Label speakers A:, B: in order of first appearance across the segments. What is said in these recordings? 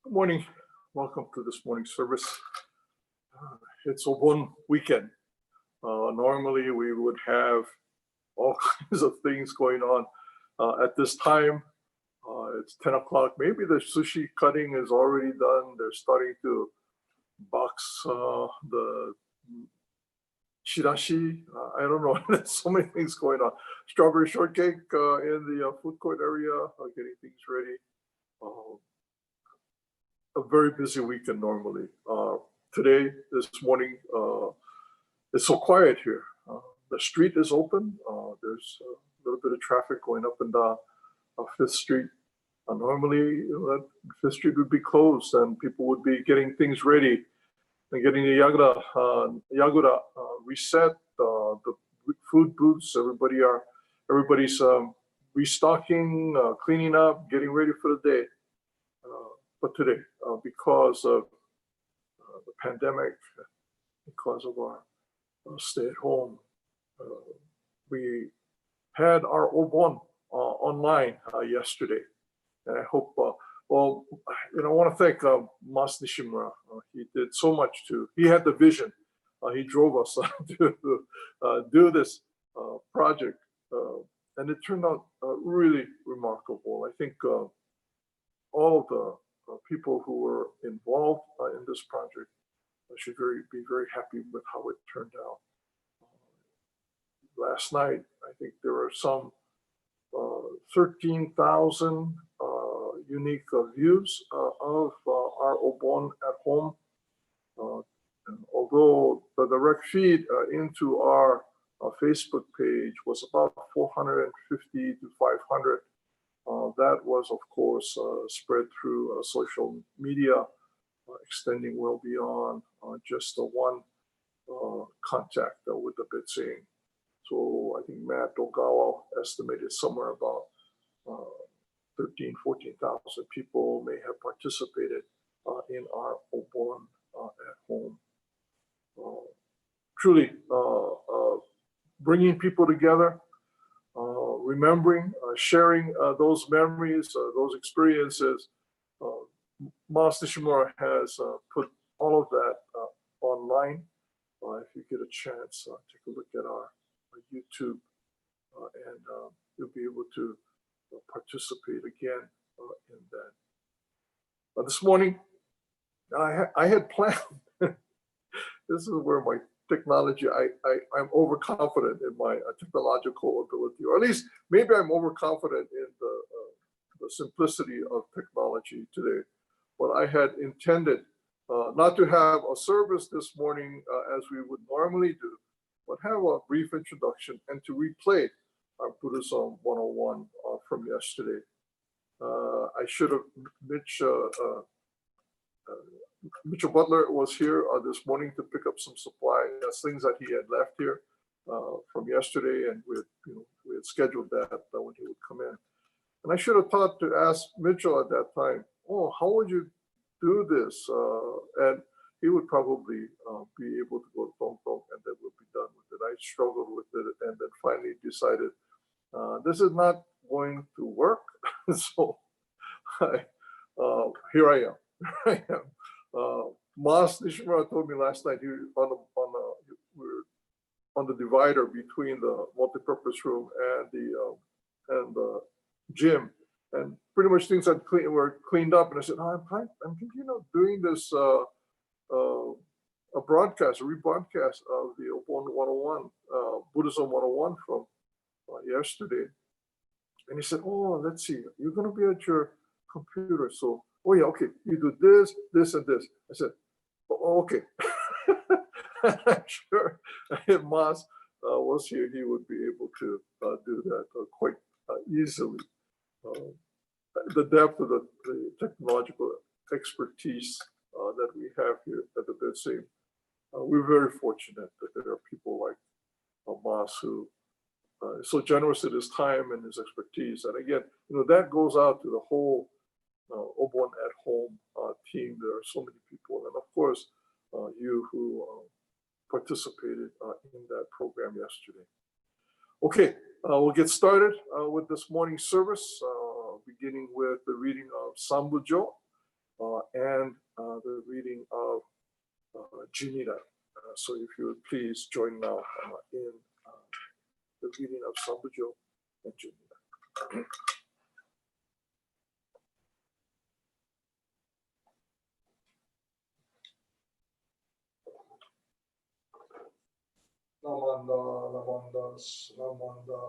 A: Good morning. Welcome to this morning's service. It's a one weekend. Normally we would have all kinds of things going on at this time. It's 10 o'clock. Maybe the sushi cutting is already done. They're starting to box the shirashi. I don't know. There's so many things going on. Strawberry shortcake in the food court area, getting things ready. A very busy weekend normally. Today, this morning, it's so quiet here. The street is open. There's a little bit of traffic going up and down Fifth Street. Normally, Fifth Street would be closed and people would be getting things ready and getting the Yagura reset, the food booths. Everybody's restocking, cleaning up, getting ready for the day. But today, because of the pandemic, because of our stay at home, we had our Obon online yesterday. And I hope, I want to thank Mas Nishimura. He did so much he had the vision. He drove us to do this project. And it turned out really remarkable. I think all of the people who were involved in this project should be very happy with how it turned out. Last night, I think there were some 13,000 unique views of our Obon at home. And although the direct feed into our Facebook page was about 450 to 500, that was, of course, spread through social media, extending well beyond just the one contact with the Bitsing. So I think Matt Ogawa estimated somewhere about 14,000 people may have participated in our Obon at home. Truly bringing people together, remembering, sharing those memories, those experiences. Mas Nishimura has put all of that online. If you get a chance, take a look at our YouTube, and you'll be able to participate again in that. This morning, I had planned. This is where my technology, I'm overconfident in my technological ability, or at least maybe I'm overconfident in the simplicity of technology today. But I had intended not to have a service this morning as we would normally do, but have a brief introduction and to replay our Buddhism 101 from yesterday. I should have, Mitchell Butler was here this morning to pick up some supplies, things that he had left here from yesterday, and we had scheduled that when he would come in. And I should have thought to ask Mitchell at that time, oh, how would you do this? And he would probably be able to go to Hong Kong, and then we'll be done with it. I struggled with it, and then finally decided this is not going to work. So here I am. Here I am. Mas Nishimura told me last night we were on the divider between the multipurpose room and the gym, and pretty much things were cleaned up. And I said, I'm thinking of doing this a broadcast, a rebroadcast of the Obon 101, Buddhism 101 from yesterday. And he said, oh, let's see, you're going to be at your computer, so oh yeah, okay, you do this, this, and this. I said, oh, okay. I'm sure if Mas was here, he would be able to do that quite easily. The depth of the technological expertise that we have here at the Bitsing, we're very fortunate that there are people like Mas who is so generous in his time and his expertise. And again, that goes out to the whole Obon at home team. There are so many people, and of course, you who participated in that program yesterday. Okay, we'll get started with this morning's service, beginning with the reading of Sambujo and the reading of Jinira. So if you would please join now in the reading of Sambujo and Jinira. Namanda, Namandas, Namanda.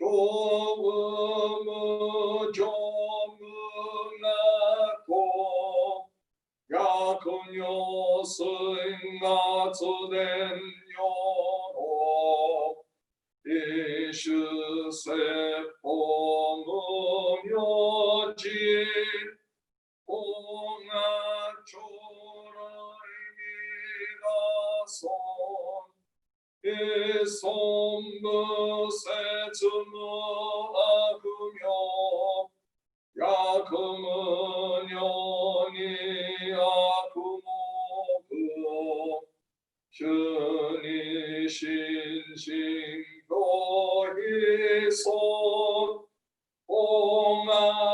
B: 조금은 조문하고 약은요 승가츠된 요로 이슈세포무묘지 공학초라이미가손 이손무세츠무 아그며 야금은 연이 아구모그 슈니 신신교희손 공학초라이미가손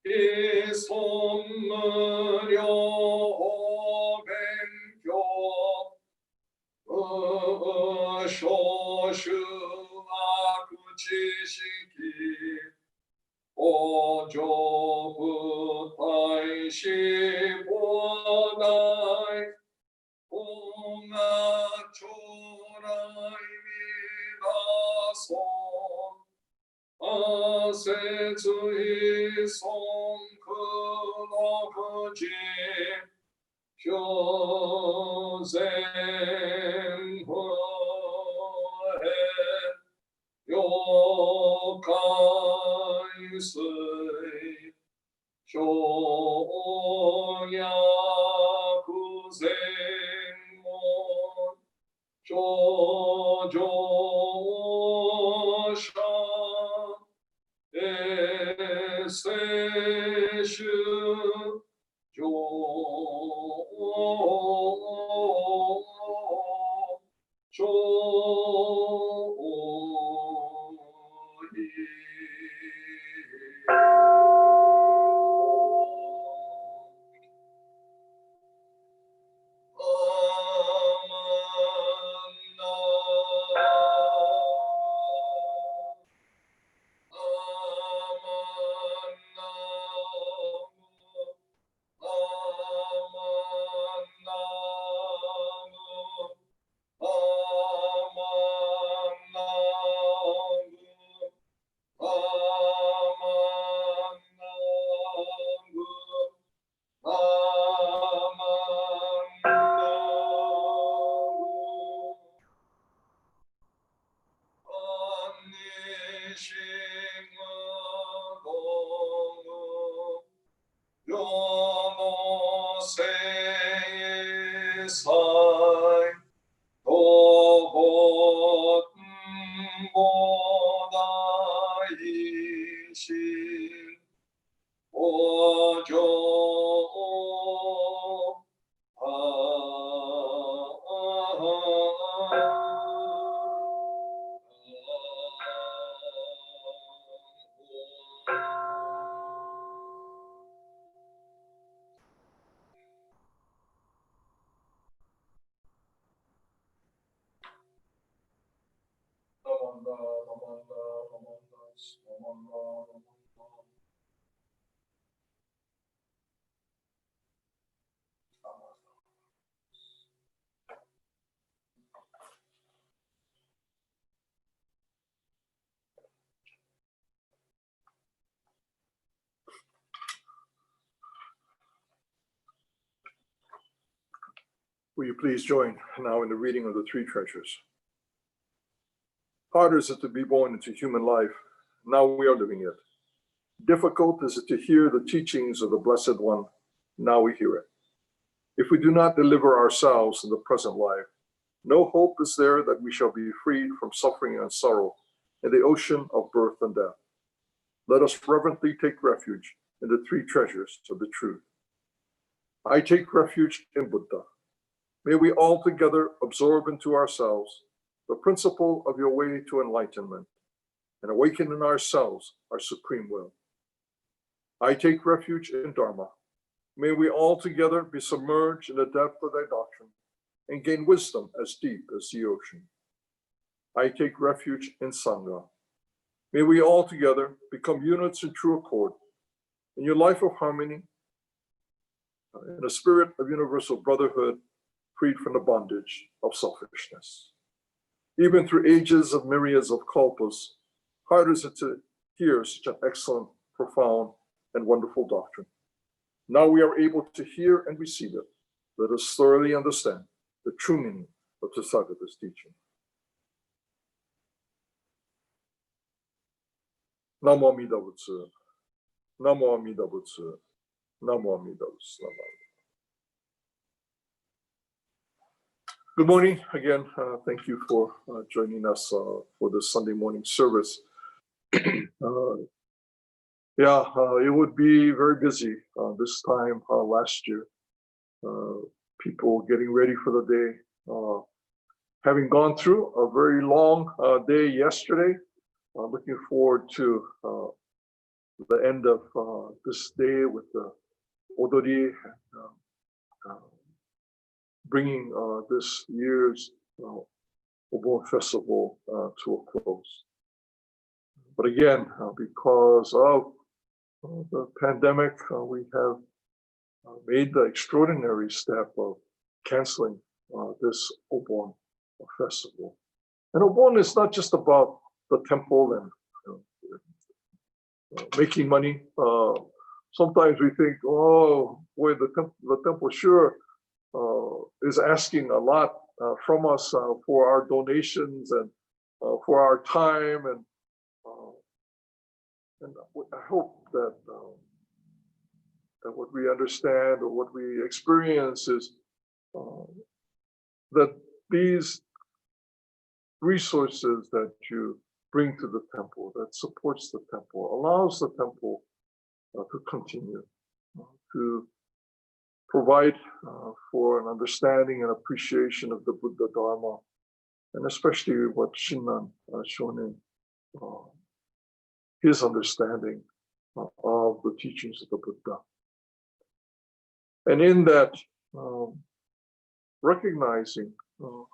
B: 이손무려 호뱅교 쇼슈아쿠지시키 오조부타이시보다이 공학초라이미가손 아세츠이 손크노그지 교생후에 요카이스이 쇼야구생몬 조조샤 에세슈 조
A: Will you please join now in the reading of the three treasures? Hard is it to be born into human life. Now we are living it. Difficult is it to hear the teachings of the Blessed One. Now we hear it. If we do not deliver ourselves in the present life, no hope is there that we shall be freed from suffering and sorrow in the ocean of birth and death. Let us reverently take refuge in the three treasures of the truth. I take refuge in Buddha. May we all together absorb into ourselves the principle of your way to enlightenment and awaken in ourselves our supreme will. I take refuge in Dharma. May we all together be submerged in the depth of thy doctrine and gain wisdom as deep as the ocean. I take refuge in Sangha. May we all together become units in true accord in your life of harmony, in a spirit of universal brotherhood freed from the bondage of selfishness. Even through ages of myriads of kalpas, hard is it to hear such an excellent, profound, and wonderful doctrine. Now we are able to hear and receive it. Let us thoroughly understand the true meaning of Tathagata's teaching. Namo Amida Butsu. Namo Amida Butsu. Namo Amida Butsu. Good morning again. Thank you for joining us for this Sunday morning service. It would be very busy this time last year. People getting ready for the day. Having gone through a very long day yesterday, looking forward to the end of this day with the odori, bringing this year's Obon festival to a close. But again, because of the pandemic, we have made the extraordinary step of canceling this Obon festival. And Obon is not just about the temple and making money. Sometimes we think, oh boy, the temple sure is asking a lot from us for our donations and for our time, and I hope that what we understand or what we experience is that these resources that you bring to the temple, that supports the temple, allows the temple to continue to provide for an understanding and appreciation of the Buddha Dharma, and especially what Shinran Shonin, his understanding of the teachings of the Buddha. And in that, recognizing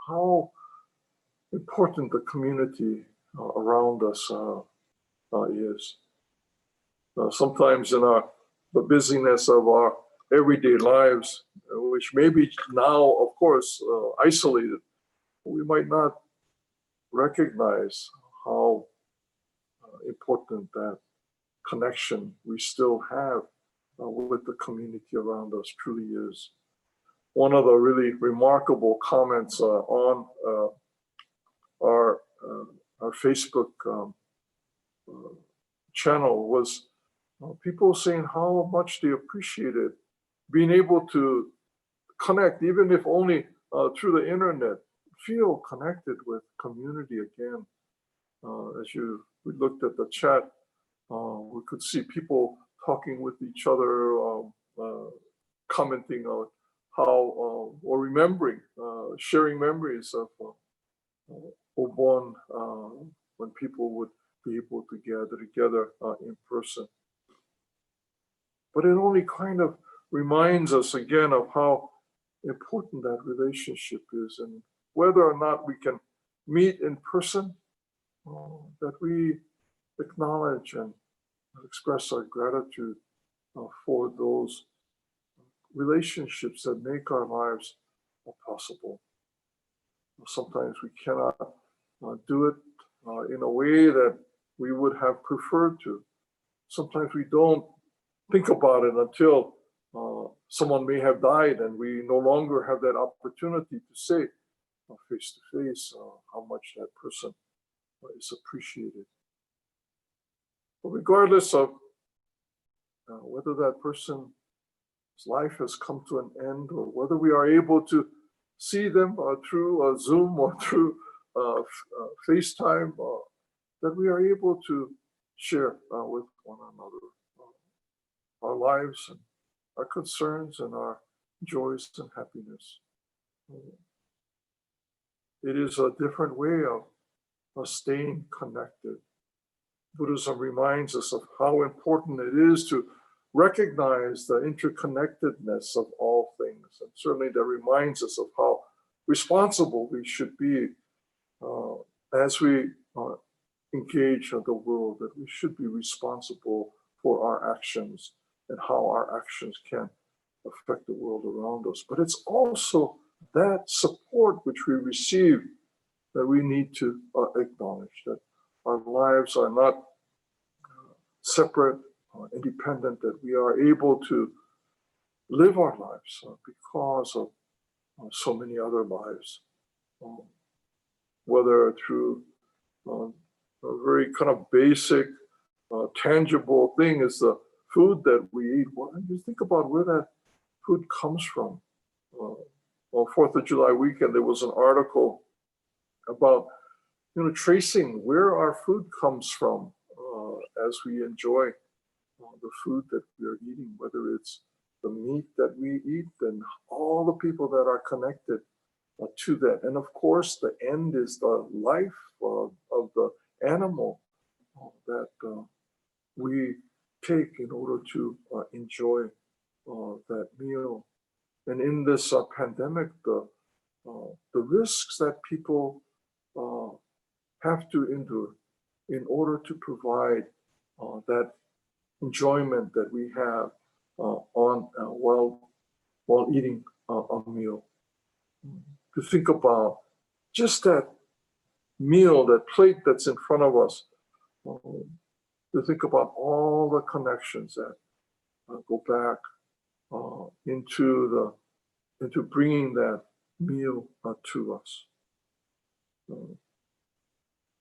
A: how important the community around us is. Sometimes in the busyness of our everyday lives, which may be now, of course, isolated, we might not recognize how important that connection we still have with the community around us truly is. One of the really remarkable comments on our Facebook channel was people saying how much they appreciated being able to connect, even if only through the internet, feel connected with community again. As we looked at the chat, we could see people talking with each other, commenting on how, or remembering, sharing memories of Obon when people would be able to gather together in person. But it only kind of reminds us again of how important that relationship is, and whether or not we can meet in person, that we acknowledge and express our gratitude for those relationships that make our lives possible. Sometimes we cannot do it in a way that we would have preferred to. Sometimes we don't think about it until someone may have died and we no longer have that opportunity to say face to face how much that person is appreciated. But regardless of whether that person's life has come to an end, or whether we are able to see them through Zoom or through FaceTime, that we are able to share with one another our lives and our concerns and our joys and happiness. It is a different way of staying connected. Buddhism reminds us of how important it is to recognize the interconnectedness of all things. And certainly that reminds us of how responsible we should be as we engage the world, that we should be responsible for our actions and how our actions can affect the world around us. But it's also that support which we receive, that we need to acknowledge that our lives are not separate, independent, that we are able to live our lives because of so many other lives, whether through a very kind of basic, tangible thing is the food that we eat. Well, you think about where that food comes from. On 4th of July weekend, there was an article about tracing where our food comes from as we enjoy the food that we are eating, whether it's the meat that we eat and all the people that are connected to that. And of course, the end is the life of the animal that we take in order to enjoy that meal. And in this pandemic, the risks that people have to endure in order to provide that enjoyment that we have while eating a meal. To think about just that meal, that plate that's in front of us, to think about all the connections that go back into bringing that meal to us.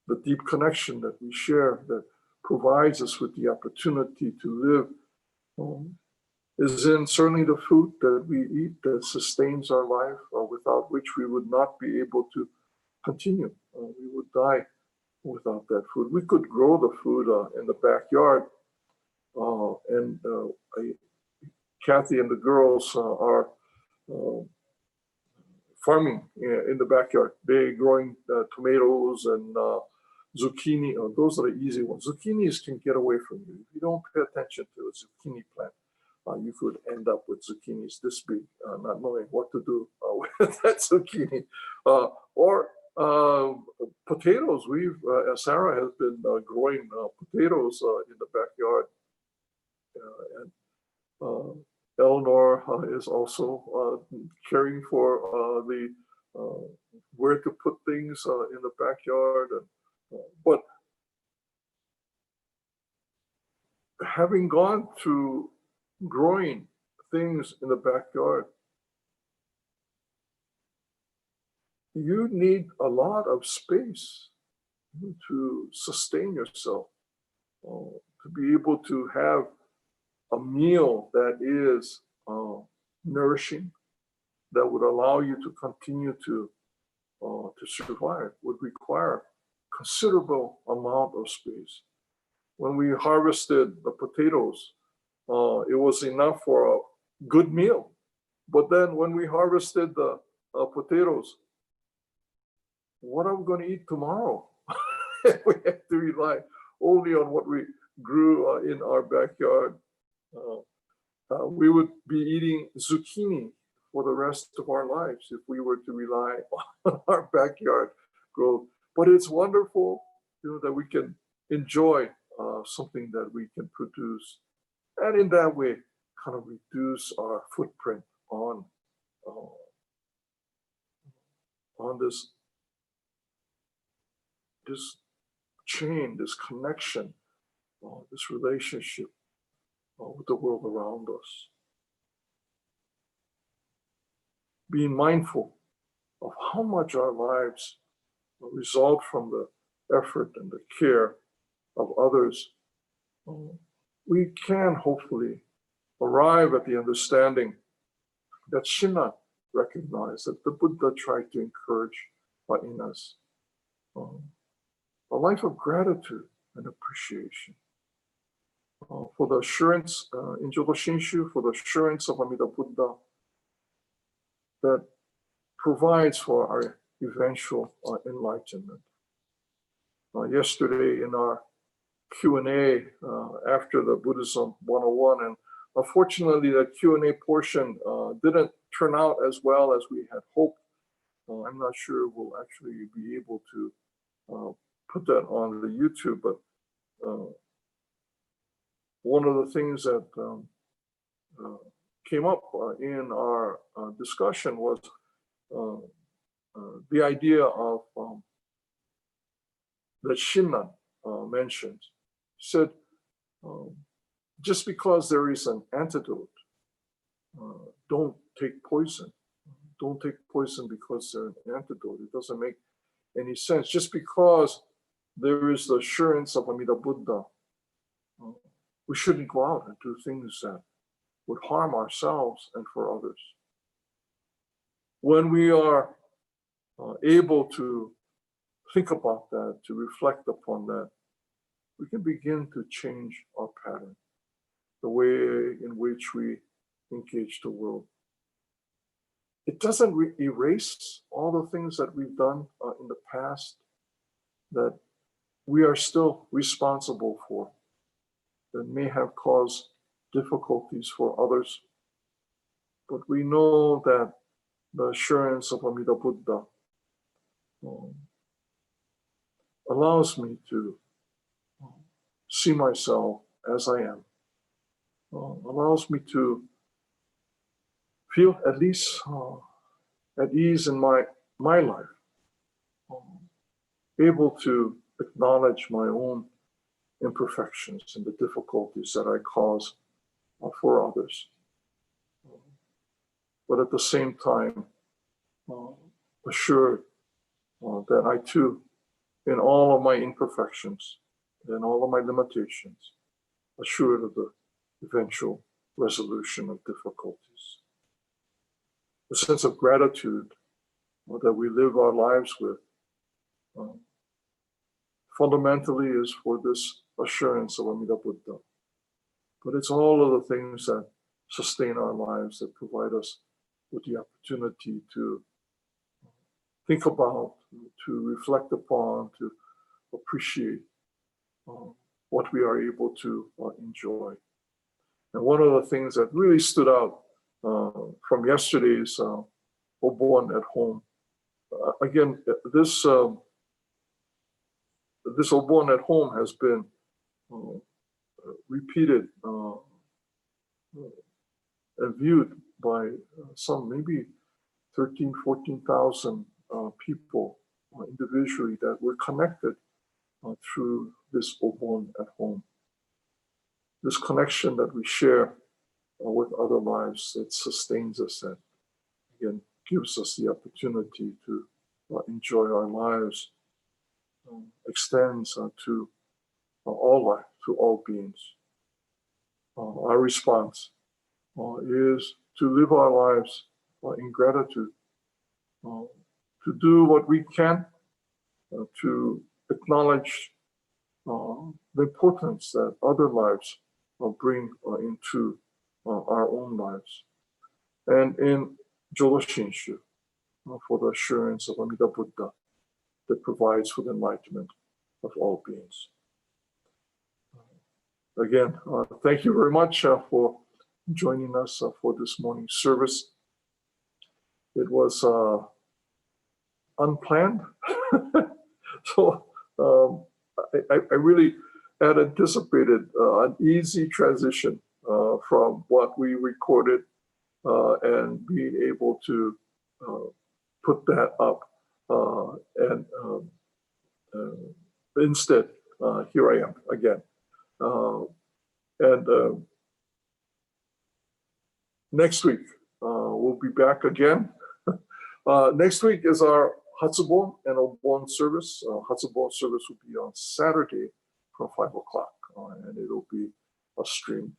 A: The deep connection that we share that provides us with the opportunity to live is in certainly the food that we eat that sustains our life, without which we would not be able to continue. We would die without that food. We could grow the food in the backyard, and Kathy and the girls are farming in the backyard. They're growing tomatoes and zucchini. Those are the easy ones. Zucchinis can get away from you. If you don't pay attention to a zucchini plant, you could end up with zucchinis this big, not knowing what to do with that zucchini. Or potatoes. Sarah has been growing potatoes in the backyard. And Eleanor is also caring for the where to put things in the backyard. But having gone through growing things in the backyard, you need a lot of space to sustain yourself, to be able to have a meal that is nourishing, that would allow you to continue to survive, would require considerable amount of space. When we harvested the potatoes, it was enough for a good meal. But then when we harvested the potatoes, what are we going to eat tomorrow? We have to rely only on what we grew in our backyard. We would be eating zucchini for the rest of our lives if we were to rely on our backyard growth. But it's wonderful, that we can enjoy something that we can produce, and in that way, kind of reduce our footprint on this chain, this connection, this relationship with the world around us. Being mindful of how much our lives result from the effort and the care of others, we can hopefully arrive at the understanding that Shinna recognized, that the Buddha tried to encourage in us. A life of gratitude and appreciation. For the assurance in Jodo Shinshu, for the assurance of Amida Buddha that provides for our eventual enlightenment. Yesterday in our Q&A after the Buddhism 101, and unfortunately that Q&A portion didn't turn out as well as we had hoped. I'm not sure we'll actually be able to put that on the YouTube, but one of the things that came up in our discussion was the idea of that Shinran mentioned. He said, just because there is an antidote, don't take poison. Don't take poison because there's an antidote. It doesn't make any sense. Just because there is the assurance of Amida Buddha, we shouldn't go out and do things that would harm ourselves and for others. When we are able to think about that, to reflect upon that, we can begin to change our pattern, the way in which we engage the world. It doesn't erase all the things that we've done in the past that we are still responsible for, that may have caused difficulties for others. But we know that the assurance of Amida Buddha allows me to see myself as I am, allows me to feel at least at ease in my life, able to acknowledge my own imperfections and the difficulties that I cause for others. But at the same time, assured that I too, in all of my imperfections and all of my limitations, assured of the eventual resolution of difficulties. The sense of gratitude that we live our lives with fundamentally is for this assurance of Amida Buddha. But it's all of the things that sustain our lives, that provide us with the opportunity to think about, to reflect upon, to appreciate what we are able to enjoy. And one of the things that really stood out from yesterday's Obon at home, again, this Obon at home has been repeated and viewed by some maybe 13, 14,000 people individually that were connected through this Obon at home. This connection that we share with other lives that sustains us, that again gives us the opportunity to enjoy our lives, extends to all life, to all beings. Our response is to live our lives in gratitude, to do what we can to acknowledge the importance that other lives bring into our own lives. And in Jodo Shinshu, for the assurance of Amida Buddha that provides for the enlightenment of all beings. Again, thank you very much for joining us for this morning's service. It was unplanned, so I really had anticipated an easy transition from what we recorded and being able to put that up. And instead, here I am again. And next week, we'll be back again. Next week is our Hatsubon and Obon service. Hatsubon service will be on Saturday from 5 o'clock, and it'll be streamed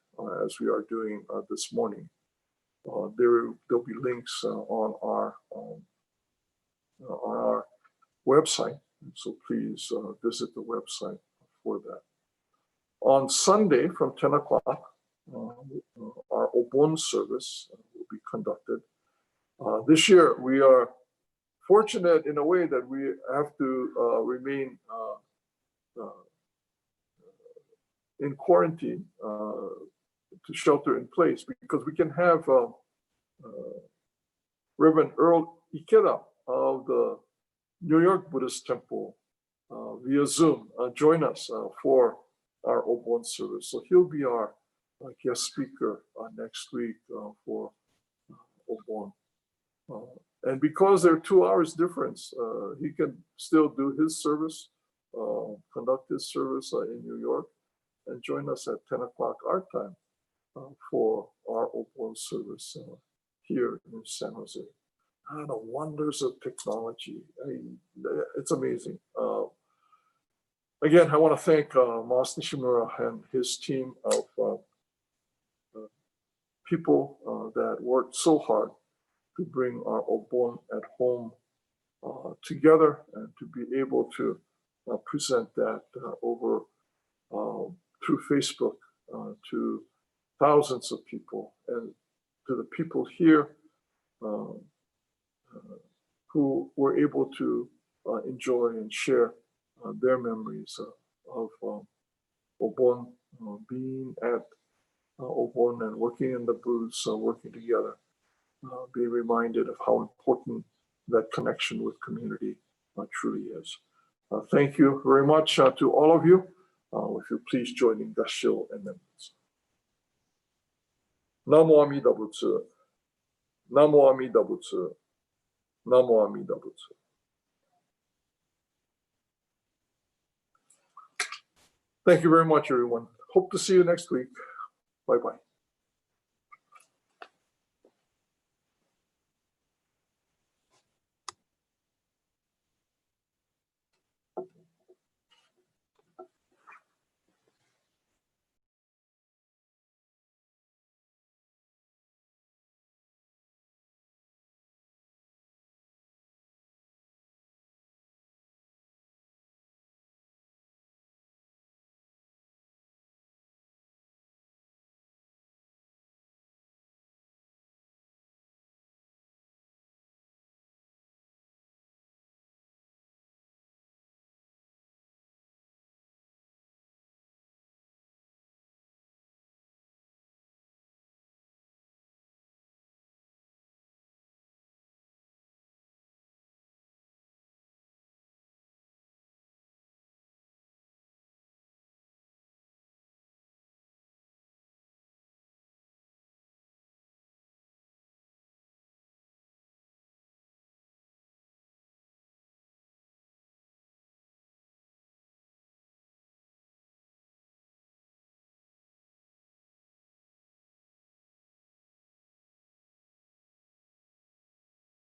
A: as we are doing this morning. There'll be links on our website, so please visit the website for that. On Sunday from 10 o'clock, our Obon service will be conducted. This year, we are fortunate in a way that we have to remain in quarantine to shelter in place, because we can have Reverend Earl Ikeda of the New York Buddhist Temple via Zoom join us for our Obon service. So he'll be our guest speaker next week for Obon. And because there are 2 hours difference, he can still do his service, conduct his service in New York, and join us at 10 o'clock our time for our Obon service here in San Jose. The wonders of technology. It's amazing. Again, I want to thank Mas Nishimura and his team of people that worked so hard to bring our Obon at home together and to be able to present that over through Facebook to thousands of people, and to the people here who were able to enjoy and share their memories of Obon, being at Obon and working in the booths, working together, be reminded of how important that connection with community truly is. Thank you very much to all of you. If you please join in Gashil and members. Namo Amida Butsu. Namo Amida Butsu. Namo Amida Butsu. Thank you very much, everyone. Hope to see you next week. Bye-bye.